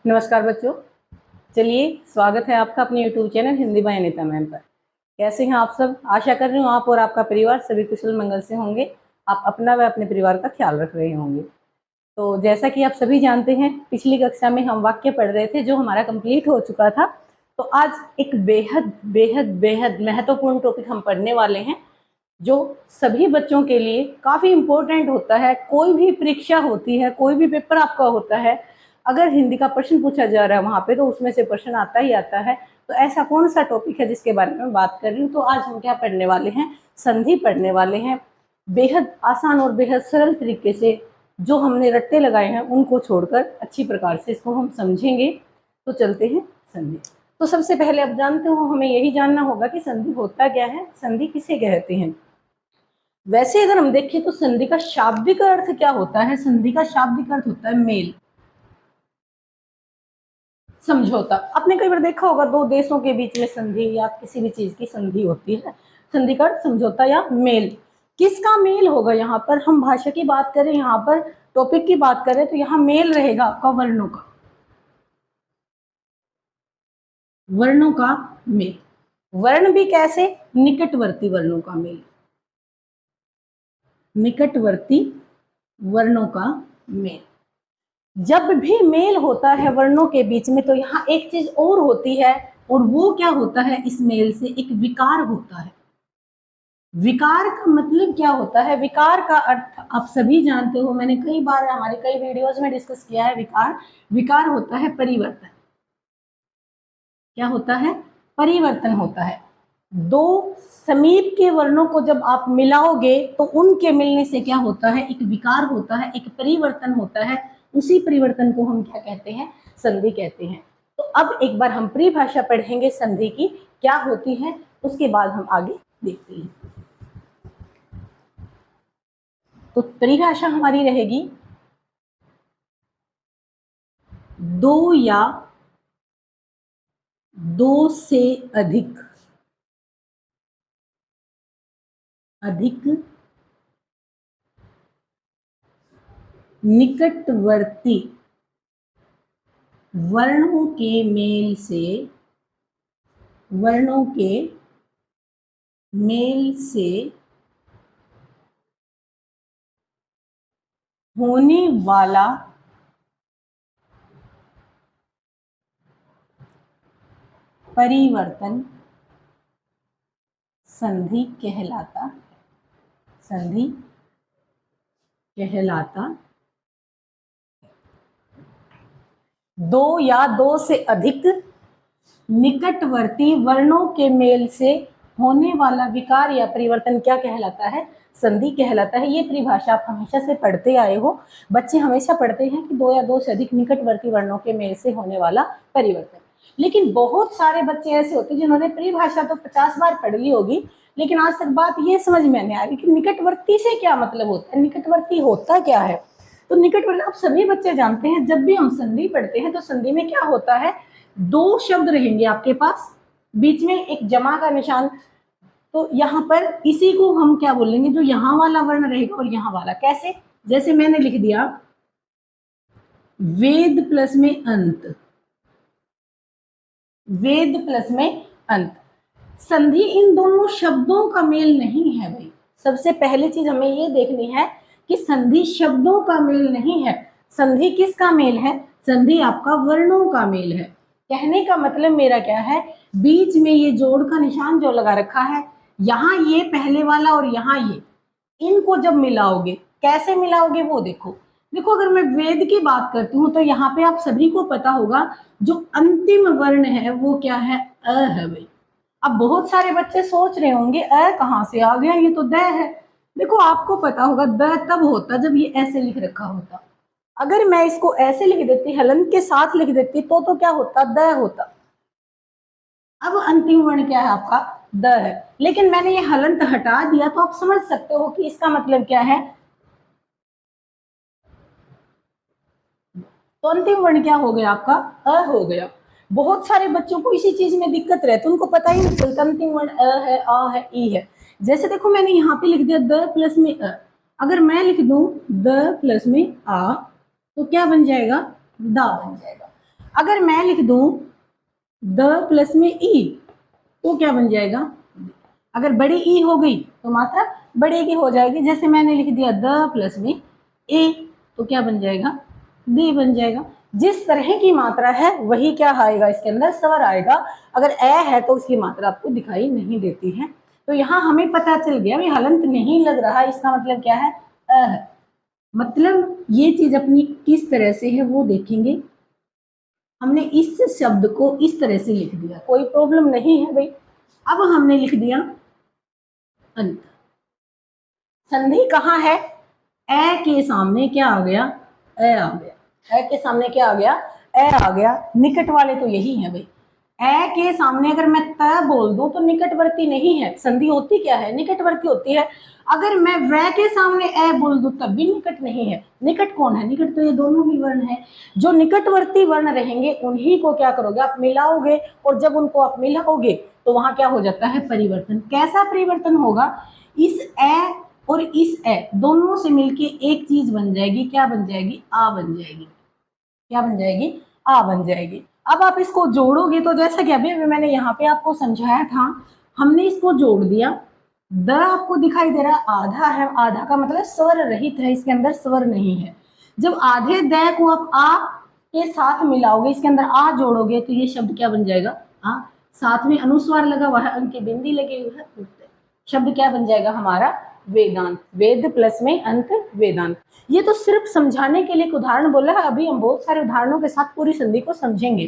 नमस्कार बच्चों, चलिए स्वागत है आपका अपने YouTube channel Hindi by Anita ma'am पर। कैसे हैं आप सब? आशा कर रही हूँ आप और आपका परिवार सभी कुशल मंगल से होंगे। आप अपना व अपने परिवार का ख्याल रख रहे होंगे। तो जैसा कि आप सभी जानते हैं, पिछली कक्षा में हम वाक्य पढ़ रहे थे जो हमारा कंप्लीट हो चुका था। तो आज एक बेहद बेहद बेहद महत्वपूर्ण टॉपिक हम पढ़ने वाले हैं जो सभी बच्चों के लिए काफ़ी इम्पोर्टेंट होता है। कोई भी परीक्षा होती है, कोई भी पेपर आपका होता है, अगर हिंदी का प्रश्न पूछा जा रहा है वहाँ पे तो उसमें से प्रश्न आता ही आता है। तो ऐसा कौन सा टॉपिक है जिसके बारे में बात कर रही हूँ? तो आज हम क्या पढ़ने वाले हैं? संधि पढ़ने वाले हैं। बेहद आसान और बेहद सरल तरीके से जो हमने रट्टे लगाए हैं उनको छोड़कर अच्छी प्रकार से इसको हम समझेंगे। तो चलते हैं संधि। तो सबसे पहले आप जानते हो हमें यही जानना होगा कि संधि होता क्या है, संधि किसे कहते हैं। वैसे अगर हम देखें तो संधि का शाब्दिक अर्थ क्या होता है? संधि का शाब्दिक अर्थ होता है मेल, समझौता। आपने कई बार देखा होगा दो देशों के बीच में संधि या किसी भी चीज की संधि होती है, संधि का अर्थ समझौता या मेल। किसका मेल होगा? यहाँ पर हम भाषा की बात करें, यहाँ पर टॉपिक की बात करें तो यहाँ मेल रहेगा आपका वर्णों का, वर्णों का मेल। वर्ण भी कैसे? निकटवर्ती वर्णों का मेल, निकटवर्ती वर्णों का मेल। जब भी मेल होता है वर्णों के बीच में तो यहाँ एक चीज और होती है, और वो क्या होता है? इस मेल से एक विकार होता है। विकार का मतलब क्या होता है? विकार का अर्थ आप सभी जानते हो, मैंने कई बार हमारे कई वीडियोस में डिस्कस किया है। विकार, विकार होता है परिवर्तन। क्या होता है? परिवर्तन होता है। दो समीप के वर्णों को जब आप मिलाओगे तो उनके मिलने से क्या होता है? एक विकार होता है, एक परिवर्तन होता है। उसी परिवर्तन को हम क्या कहते हैं? संधि कहते हैं। तो अब एक बार हम परिभाषा पढ़ेंगे संधि की क्या होती है, उसके बाद हम आगे देखते हैं। तो परिभाषा हमारी रहेगी दो या दो से अधिक निकटवर्ती वर्णों के मेल से, वर्णों के मेल से होने वाला परिवर्तन संधि कहलाता है। संधि कहलाता। दो या दो से अधिक निकटवर्ती वर्णों के मेल से होने वाला विकार या परिवर्तन क्या कहलाता है? संधि कहलाता है। ये परिभाषा आप हमेशा से पढ़ते आए हो। बच्चे हमेशा पढ़ते हैं कि दो या दो से अधिक निकटवर्ती वर्णों के मेल से होने वाला परिवर्तन। लेकिन बहुत सारे बच्चे ऐसे होते हैं जिन्होंने परिभाषा तो 50 बार पढ़ ली होगी, लेकिन आज तक बात ये समझ में नहीं आ रही कि निकटवर्ती से क्या मतलब होता है, निकटवर्ती होता क्या है। तो निकटवर्ती आप सभी बच्चे जानते हैं, जब भी हम संधि पढ़ते हैं तो संधि में क्या होता है? दो शब्द रहेंगे आपके पास, बीच में एक जमा का निशान। तो यहाँ पर इसी को हम क्या बोलेंगे? जो यहाँ वाला वर्ण रहेगा और यहाँ वाला। कैसे? जैसे मैंने लिख दिया वेद प्लस में अंत, वेद प्लस में अंत। संधि इन दोनों शब्दों का मेल नहीं है भाई। सबसे पहली चीज हमें ये देखनी है कि संधि शब्दों का मेल नहीं है। संधि किसका मेल है? संधि आपका वर्णों का मेल है। कहने का मतलब मेरा क्या है? बीच में ये जोड़ का निशान जो लगा रखा है, यहाँ ये पहले वाला और यहाँ ये, इनको जब मिलाओगे, कैसे मिलाओगे वो देखो। देखो अगर मैं वेद की बात करती हूँ तो यहाँ पे आप सभी को पता होगा जो अंतिम वर्ण है वो क्या है? अ है भाई। अब बहुत सारे बच्चे सोच रहे होंगे अ कहाँ से आ गया, ये तो द है। देखो आपको पता होगा द तब होता जब ये ऐसे लिख रखा होता। अगर मैं इसको ऐसे लिख देती, हलंत के साथ लिख देती तो क्या होता? द होता। अब अंतिम वर्ण क्या है आपका? द है। लेकिन मैंने ये हलंत हटा दिया तो आप समझ सकते हो कि इसका मतलब क्या है। तो अंतिम वर्ण क्या हो गया आपका? अ हो गया। बहुत सारे बच्चों को इसी चीज में दिक्कत रहती है, उनको पता ही नहीं चलता अंतिम वर्ण अ है, आ है, ई है। जैसे देखो मैंने यहाँ पे लिख दिया द प्लस में अ। अगर मैं लिख दूं द प्लस में आ तो क्या बन जाएगा? दा बन जाएगा। अगर मैं लिख दूं द प्लस में ई तो क्या बन जाएगा, अगर बड़ी ई हो गई तो मात्रा बड़े की हो जाएगी। जैसे मैंने लिख दिया द प्लस में ए तो क्या बन जाएगा, दी बन जाएगा। जिस तरह की मात्रा है वही क्या आएगा, इसके अंदर स्वर आएगा। अगर ए है तो उसकी मात्रा आपको दिखाई नहीं देती है। तो यहाँ हमें पता चल गया भाई हलंत नहीं लग रहा, इसका मतलब क्या है, अ है। मतलब ये चीज अपनी किस तरह से है वो देखेंगे। हमने इस शब्द को इस तरह से लिख दिया, कोई प्रॉब्लम नहीं है भाई। अब हमने लिख दिया अंत। संधि कहाँ है, ए के सामने क्या आ गया, ए आ गया। ए के सामने क्या आ गया, ए आ गया। निकट वाले तो यही है भाई। ए के सामने अगर मैं त बोल दूं तो निकटवर्ती नहीं है, संधि होती क्या है, निकटवर्ती होती है। अगर मैं व के सामने ए बोल दूं तब भी निकट नहीं है। निकट कौन है, निकट तो ये दोनों ही वर्ण है। जो निकटवर्ती वर्ण रहेंगे उन्हीं को क्या करोगे, आप मिलाओगे। और जब उनको आप मिलाओगे तो वहां क्या हो जाता है, परिवर्तन। कैसा परिवर्तन होगा, इस ए और इस ए दोनों से मिलके एक चीज बन जाएगी, क्या बन जाएगी, आ बन जाएगी। क्या बन जाएगी, आ बन जाएगी। अब आप इसको जोड़ोगे तो जैसा कि अभी मैंने यहाँ पे आपको समझाया था, हमने इसको जोड़ दिया। द आपको दिखाई दे रहा है आधा है, आधा का मतलब स्वर रहित है, इसके अंदर स्वर नहीं है। जब आधे द को आप आ के साथ मिलाओगे, इसके अंदर आ जोड़ोगे तो ये शब्द क्या बन जाएगा, आ। साथ में अनुस्वार लगा हुआ है, अंक की बिंदी लगी हुई है, शब्द क्या बन जाएगा हमारा, वेदांत। वेद प्लस में अंत वेदांत। ये तो सिर्फ समझाने के लिए एक उदाहरण बोला है, अभी हम बहुत सारे उदाहरणों के साथ पूरी संधि को समझेंगे।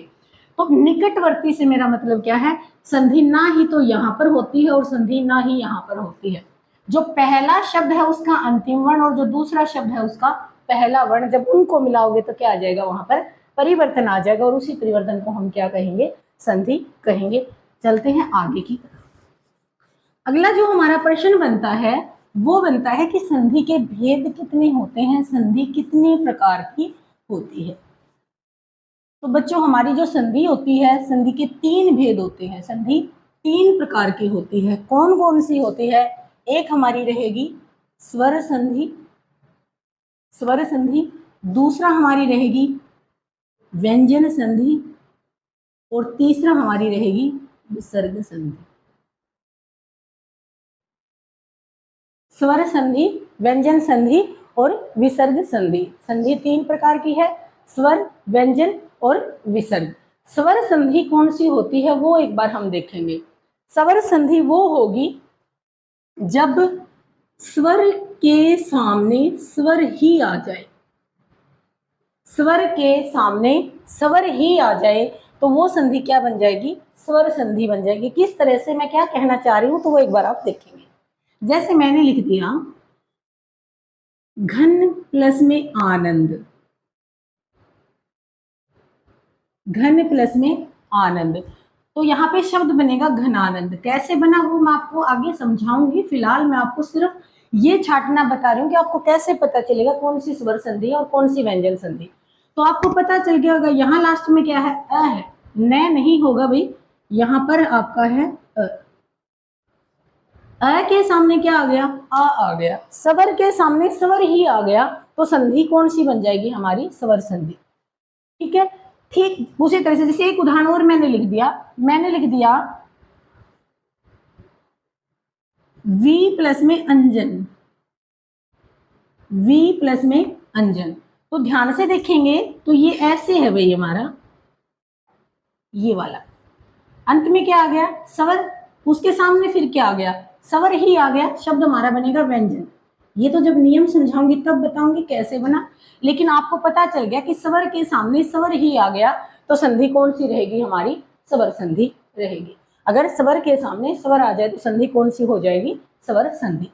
तो निकटवर्ती से मेरा मतलब क्या है, संधि ना ही तो यहाँ पर होती है और संधि ना ही यहाँ पर होती है। जो पहला शब्द है उसका अंतिम वर्ण और जो दूसरा शब्द है उसका पहला वर्ण, जब उनको मिलाओगे तो क्या आ जाएगा, वहां पर परिवर्तन आ जाएगा। और उसी परिवर्तन को हम क्या कहेंगे, संधि कहेंगे। चलते हैं आगे की तरफ। अगला जो हमारा प्रश्न बनता है वो बनता है कि संधि के भेद कितने होते हैं, संधि कितने प्रकार की होती है। तो बच्चों हमारी जो संधि होती है, संधि के 3 भेद होते हैं। संधि 3 प्रकार की होती है। कौन कौन सी होती है, एक हमारी रहेगी स्वर संधि, स्वर संधि। दूसरा हमारी रहेगी व्यंजन संधि और तीसरा हमारी रहेगी विसर्ग संधि। स्वर संधि, व्यंजन संधि और विसर्ग संधि। संधि 3 प्रकार की है, स्वर, व्यंजन और विसर्ग। स्वर संधि कौन सी होती है वो एक बार हम देखेंगे। स्वर संधि वो होगी जब स्वर के सामने स्वर ही आ जाए, स्वर के सामने स्वर ही आ जाए तो वो संधि क्या बन जाएगी, स्वर संधि बन जाएगी। किस तरह से, मैं क्या कहना चाह रही हूं तो वो एक बार आप देखेंगे। जैसे मैंने लिख दिया घन प्लस में आनंद, घन प्लस में आनंद, तो यहाँ पे शब्द बनेगा घनानंद। कैसे बना वो मैं आपको आगे समझाऊंगी, फिलहाल मैं आपको सिर्फ ये छाटना बता रही हूँ कि आपको कैसे पता चलेगा कौन सी स्वर संधि और कौन सी व्यंजन संधि। तो आपको पता चल गया होगा यहाँ लास्ट में क्या है, अ है, न नहीं होगा भाई, यहाँ पर आपका है अ के सामने क्या आ गया, आ गया। स्वर के सामने स्वर ही आ गया तो संधि कौन सी बन जाएगी हमारी, स्वर संधि। ठीक है, ठीक उसी तरह से जैसे एक उदाहरण और मैंने लिख दिया, मैंने लिख दिया वी प्लस में अंजन, वी प्लस में अंजन। तो ध्यान से देखेंगे तो ये ऐसे है भाई हमारा, ये वाला अंत में क्या आ गया, स्वर, उसके सामने फिर क्या आ गया, स्वर ही आ गया, शब्द हमारा बनेगा व्यंजन। ये तो जब नियम समझाऊंगी तब बताऊंगी कैसे बना, लेकिन आपको पता चल गया कि स्वर के सामने स्वर ही आ गया तो संधि कौन सी रहेगी हमारी, स्वर संधि रहेगी। अगर स्वर के सामने स्वर आ जाए तो संधि कौन सी हो जाएगी, स्वर संधि।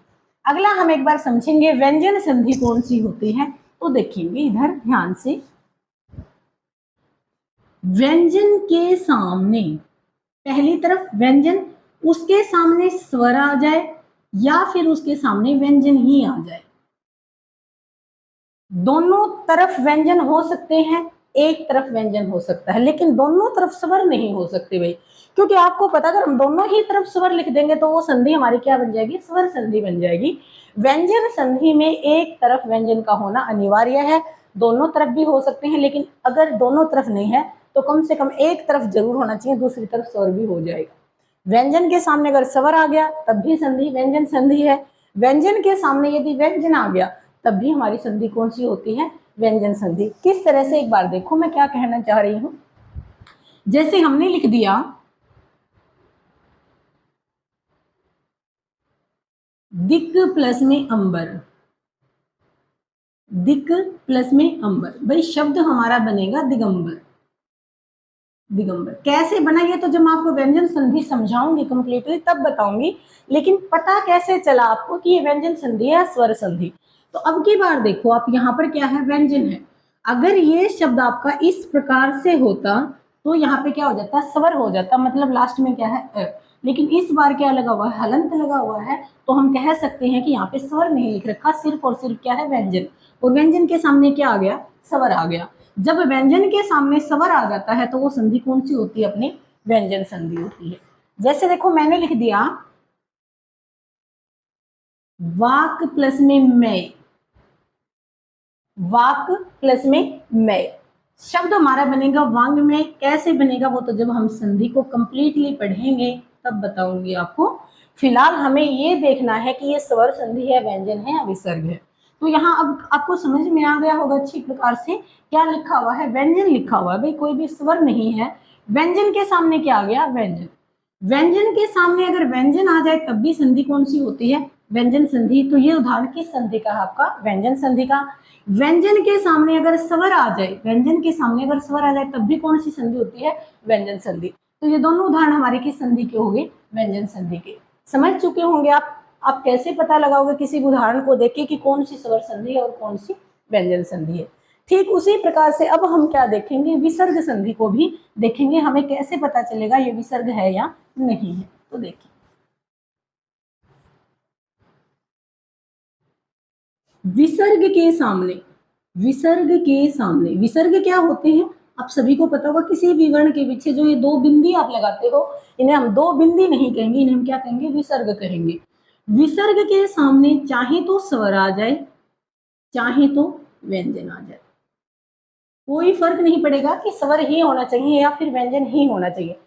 अगला हम एक बार समझेंगे व्यंजन संधि कौन सी होती है। तो देखेंगे इधर ध्यान से, व्यंजन के सामने, पहली तरफ व्यंजन, उसके सामने स्वर आ जाए या फिर उसके सामने व्यंजन ही आ जाए। दोनों तरफ व्यंजन हो सकते हैं, एक तरफ व्यंजन हो सकता है, लेकिन दोनों तरफ स्वर नहीं हो सकते भाई। क्योंकि आपको पता अगर हम दोनों ही तरफ स्वर लिख देंगे तो वो संधि हमारी क्या बन जाएगी, स्वर संधि बन जाएगी। व्यंजन संधि में एक तरफ व्यंजन का होना अनिवार्य है, दोनों तरफ भी हो सकते हैं, लेकिन अगर दोनों तरफ नहीं है तो कम से कम एक तरफ जरूर होना चाहिए, दूसरी तरफ स्वर भी हो जाएगा। व्यंजन के सामने अगर स्वर आ गया तब भी संधि व्यंजन संधि है। व्यंजन के सामने यदि व्यंजन आ गया तब भी हमारी संधि कौन सी होती है? व्यंजन संधि। किस तरह से, एक बार देखो मैं क्या कहना चाह रही हूं। जैसे हमने लिख दिया दिक प्लस में अंबर, दिक प्लस में अंबर, भाई शब्द हमारा बनेगा दिगंबर। दिगंबर कैसे बना ये तो जब मैं आपको व्यंजन संधि समझाऊंगी कंप्लीटली तब बताऊंगी, लेकिन पता कैसे चला आपको कि ये व्यंजन संधि है स्वर संधि? तो अब की बार देखो आप, यहाँ पर क्या है? व्यंजन है। अगर ये शब्द आपका इस प्रकार से होता तो यहाँ पे क्या हो जाता? स्वर हो जाता, मतलब लास्ट में क्या है? अ। लेकिन इस बार क्या लगा हुआ है? हलंत लगा हुआ है, तो हम कह सकते हैं कि यहाँ पे स्वर नहीं लिख रखा, सिर्फ और सिर्फ क्या है? व्यंजन। और व्यंजन के सामने क्या आ गया? स्वर आ गया। जब व्यंजन के सामने स्वर आ जाता है तो वो संधि कौन सी होती है? अपनी व्यंजन संधि होती है। जैसे देखो मैंने लिख दिया वाक प्लस में मैं, वाक प्लस में मैं, शब्द हमारा बनेगा वांग में। कैसे बनेगा वो तो जब हम संधि को कंप्लीटली पढ़ेंगे तब बताऊंगी आपको। फिलहाल हमें ये देखना है कि ये स्वर संधि है, व्यंजन है या विसर्ग है। तो यहाँ अब आपको समझ में आ गया होगा अच्छी प्रकार से क्या लिखा हुआ है? व्यंजन लिखा हुआ है, भाई कोई भी स्वर नहीं है। व्यंजन के सामने क्या आ गया? व्यंजन। व्यंजन के सामने अगर व्यंजन आ जाए तब भी संधि कौन सी होती है? व्यंजन संधि। तो ये उदाहरण किस संधि का है? आपका व्यंजन संधि का। व्यंजन के सामने अगर स्वर आ जाए, व्यंजन के सामने अगर स्वर आ जाए तब भी कौन सी संधि होती है? व्यंजन संधि। तो ये दोनों उदाहरण हमारे किस संधि के हो गए? व्यंजन संधि के। समझ चुके होंगे आप कैसे पता लगाओगे किसी उदाहरण को देख के कि कौन सी स्वर संधि है और कौन सी व्यंजन संधि है। ठीक उसी प्रकार से अब हम क्या देखेंगे? विसर्ग संधि को भी देखेंगे। हमें कैसे पता चलेगा ये विसर्ग है या नहीं है? तो देखिए विसर्ग के सामने, विसर्ग के सामने, विसर्ग क्या होते हैं आप सभी को पता होगा। किसी भी वर्ण के पीछे जो ये दो बिंदी आप लगाते हो इन्हें हम दो बिंदी नहीं कहेंगे, इन्हें हम क्या कहेंगे? विसर्ग कहेंगे। विसर्ग के सामने चाहे तो स्वर आ जाए चाहे तो व्यंजन आ जाए, कोई फर्क नहीं पड़ेगा कि स्वर ही होना चाहिए या फिर व्यंजन ही होना चाहिए।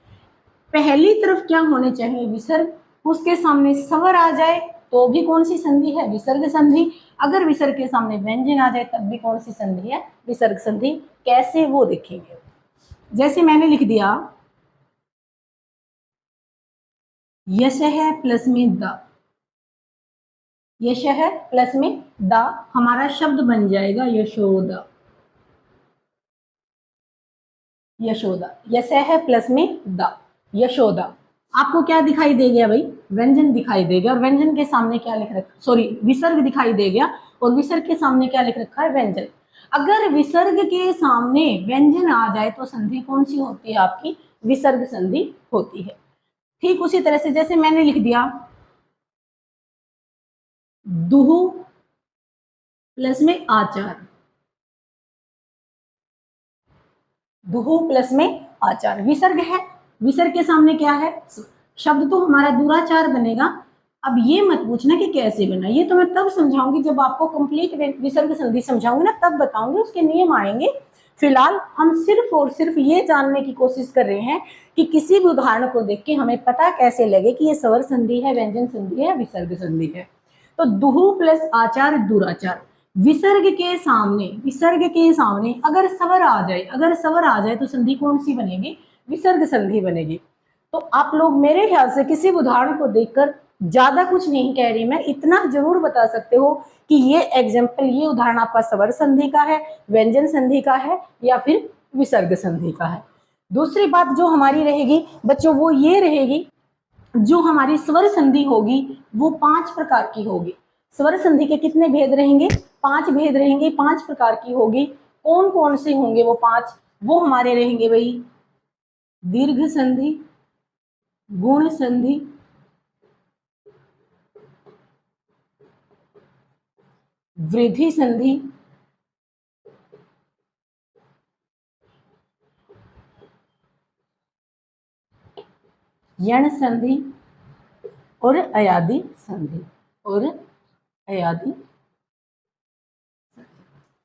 पहली तरफ क्या होने चाहिए? विसर्ग। उसके सामने स्वर आ जाए तो भी कौन सी संधि है? विसर्ग संधि। अगर विसर्ग के सामने व्यंजन आ जाए तब भी कौन सी संधि है? विसर्ग संधि। कैसे वो देखेंगे। जैसे मैंने लिख दिया यश है प्लस में द, यश है प्लस में द, हमारा शब्द बन जाएगा यशोदा। यशोदा, यश है प्लस में द, यशोदा। आपको क्या दिखाई दे गया भाई? व्यंजन दिखाई देगा। और व्यंजन के सामने क्या लिख रखा? सॉरी, विसर्ग दिखाई दे गया और विसर्ग के सामने क्या लिख रखा है? व्यंजन। अगर विसर्ग के सामने व्यंजन आ जाए तो संधि कौन सी होती है? आपकी विसर्ग संधि होती है। ठीक उसी तरह से जैसे मैंने लिख दिया दुहु प्लस में आचार, दुहु प्लस में आचार, विसर्ग है। विसर्ग के सामने क्या है? शब्द तो हमारा दुराचार बनेगा। अब ये मत पूछना कि कैसे बना, ये तो मैं तब समझाऊंगी जब आपको कंप्लीट विसर्ग संधि समझाऊंगी ना, तब बताऊंगी, उसके नियम आएंगे। फिलहाल हम सिर्फ और सिर्फ ये जानने की कोशिश कर रहे हैं कि किसी भी उदाहरण को देख के हमें पता कैसे लगे कि ये स्वर संधि है, व्यंजन संधि है, विसर्ग संधि है। तो दुहु प्लस आचार दुराचार। विसर्ग के सामने, विसर्ग के सामने अगर स्वर आ जाए, अगर स्वर आ जाए तो संधि कौन सी बनेगी? विसर्ग संधि बनेगी। तो आप लोग मेरे ख्याल से किसी उदाहरण को देखकर ज्यादा कुछ नहीं कह रही, मैं इतना जरूर बता सकते हो कि ये एग्जाम्पल, ये उदाहरण आपका स्वर संधि का है, व्यंजन संधि का है या फिर विसर्ग संधि का है। दूसरी बात जो हमारी रहेगी बच्चों वो ये रहेगी, जो हमारी स्वर संधि होगी वो 5 प्रकार की होगी। स्वर संधि के कितने भेद रहेंगे? 5 भेद रहेंगे, 5 प्रकार की होगी। कौन कौन से होंगे वो 5? वो हमारे रहेंगे भाई दीर्घ संधि, गुण संधि, वृद्धि संधि, यण संधि और अयादि संधि, और अयादि।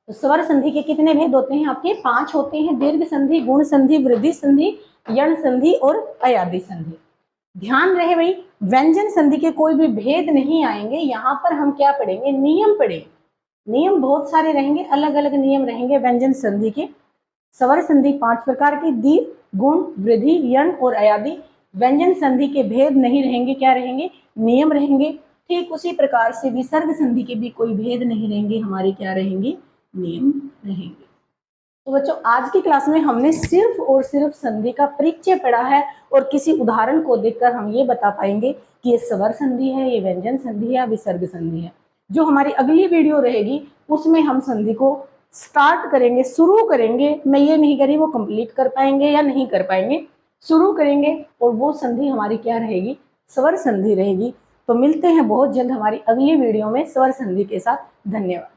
तो स्वर संधि के कितने भेद होते हैं आपके? 5 होते हैं। दीर्घ संधि, गुण संधि, वृद्धि संधि, यण संधि और अयादि संधि। ध्यान रहे भाई, व्यंजन संधि के कोई भी भेद नहीं आएंगे। यहाँ पर हम क्या पढ़ेंगे? नियम पढ़ेंगे। नियम बहुत सारे रहेंगे, अलग अलग नियम रहेंगे व्यंजन संधि के। स्वर संधि 5 प्रकार की, दीर्घ, गुण, वृद्धि, यण और अयादि। व्यंजन संधि के भेद नहीं रहेंगे, क्या रहेंगे? नियम रहेंगे। ठीक उसी प्रकार से विसर्ग संधि के भी कोई भेद नहीं रहेंगे, हमारे क्या रहेंगे? नियम रहेंगे। तो बच्चों, आज की क्लास में हमने सिर्फ और सिर्फ संधि का परिचय पढ़ा है और किसी उदाहरण को देखकर हम ये बता पाएंगे कि ये स्वर संधि है, ये व्यंजन संधि है या विसर्ग संधि है। जो हमारी अगली वीडियो रहेगी उसमें हम संधि को स्टार्ट करेंगे, शुरू करेंगे। मैं ये नहीं करी वो कंप्लीट कर पाएंगे या नहीं कर पाएंगे, शुरू करेंगे और वो संधि हमारी क्या रहेगी? स्वर संधि रहेगी। तो मिलते हैं बहुत जल्द हमारी अगली वीडियो में स्वर संधि के साथ। धन्यवाद।